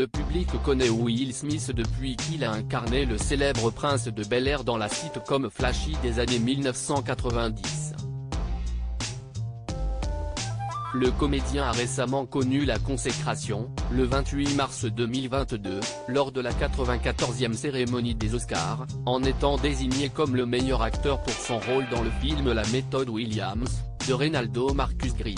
Le public connaît Will Smith depuis qu'il a incarné le célèbre prince de Bel-Air dans la sitcom flashy des années 1990. Le comédien a récemment connu la consécration, le 28 mars 2022, lors de la 94e cérémonie des Oscars, en étant désigné comme le meilleur acteur pour son rôle dans le film La méthode Williams, de Reynaldo Marcus Green.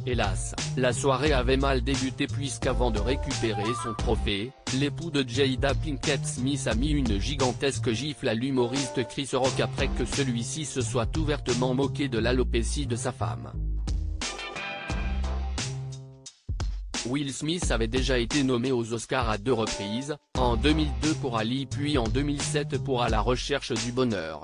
Hélas, la soirée avait mal débuté puisqu'avant de récupérer son trophée, l'époux de Jada Pinkett Smith a mis une gigantesque gifle à l'humoriste Chris Rock après que celui-ci se soit ouvertement moqué de l'alopécie de sa femme. Will Smith avait déjà été nommé aux Oscars à 2 reprises, en 2002 pour Ali puis en 2007 pour À la recherche du bonheur.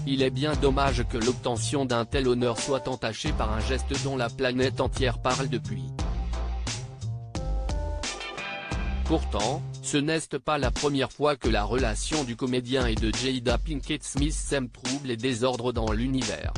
Il est bien dommage que l'obtention d'un tel honneur soit entachée par un geste dont la planète entière parle depuis. Pourtant, ce n'est pas la première fois que la relation du comédien et de Jada Pinkett Smith sème trouble et désordre dans l'univers.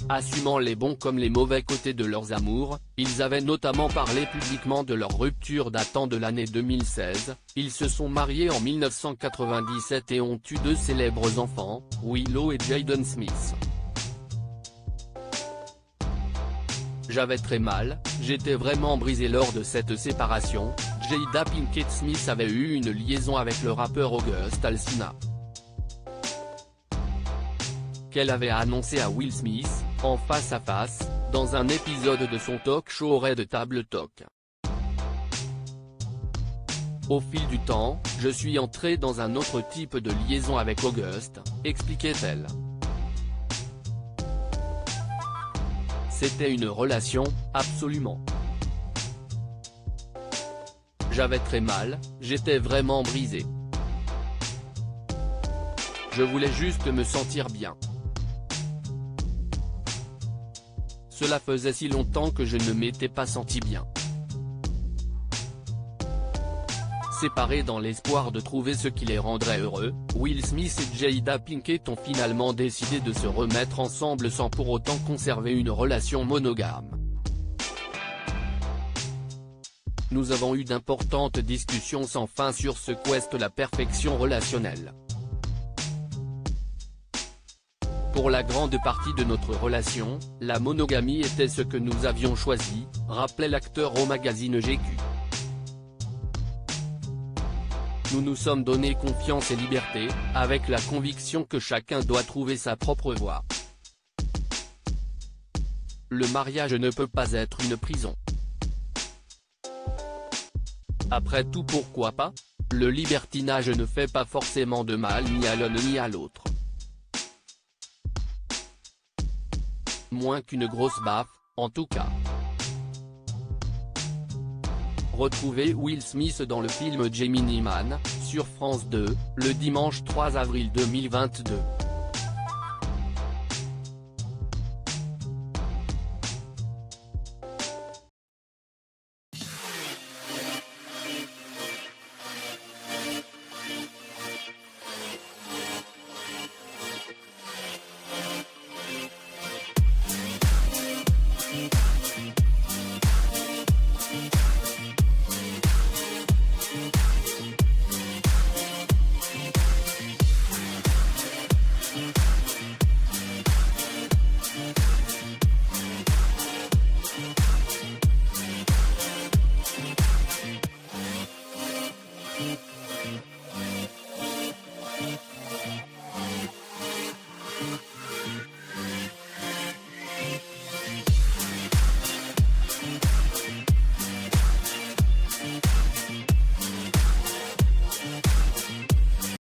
Assumant les bons comme les mauvais côtés de leurs amours, ils avaient notamment parlé publiquement de leur rupture datant de l'année 2016, ils se sont mariés en 1997 et ont eu 2 célèbres enfants, Willow et Jaden Smith. J'avais très mal, j'étais vraiment brisé lors de cette séparation. Jada Pinkett Smith avait eu une liaison avec le rappeur August Alsina, qu'elle avait annoncé à Will Smith, en face à face, dans un épisode de son talk show Red Table Talk. Au fil du temps, je suis entré dans un autre type de liaison avec August, expliquait-elle. C'était une relation, absolument. J'avais très mal, j'étais vraiment brisé. Je voulais juste me sentir bien. Cela faisait si longtemps que je ne m'étais pas senti bien. Séparés dans l'espoir de trouver ce qui les rendrait heureux, Will Smith et Jada Pinkett ont finalement décidé de se remettre ensemble sans pour autant conserver une relation monogame. Nous avons eu d'importantes discussions sans fin sur ce qu'est la perfection relationnelle. Pour la grande partie de notre relation, la monogamie était ce que nous avions choisi, rappelait l'acteur au magazine GQ. Nous nous sommes donné confiance et liberté, avec la conviction que chacun doit trouver sa propre voie. Le mariage ne peut pas être une prison. Après tout, pourquoi pas? Le libertinage ne fait pas forcément de mal ni à l'un ni à l'autre. Moins qu'une grosse baffe, en tout cas. Retrouvez Will Smith dans le film Gemini Man, sur France 2, le dimanche 3 avril 2022.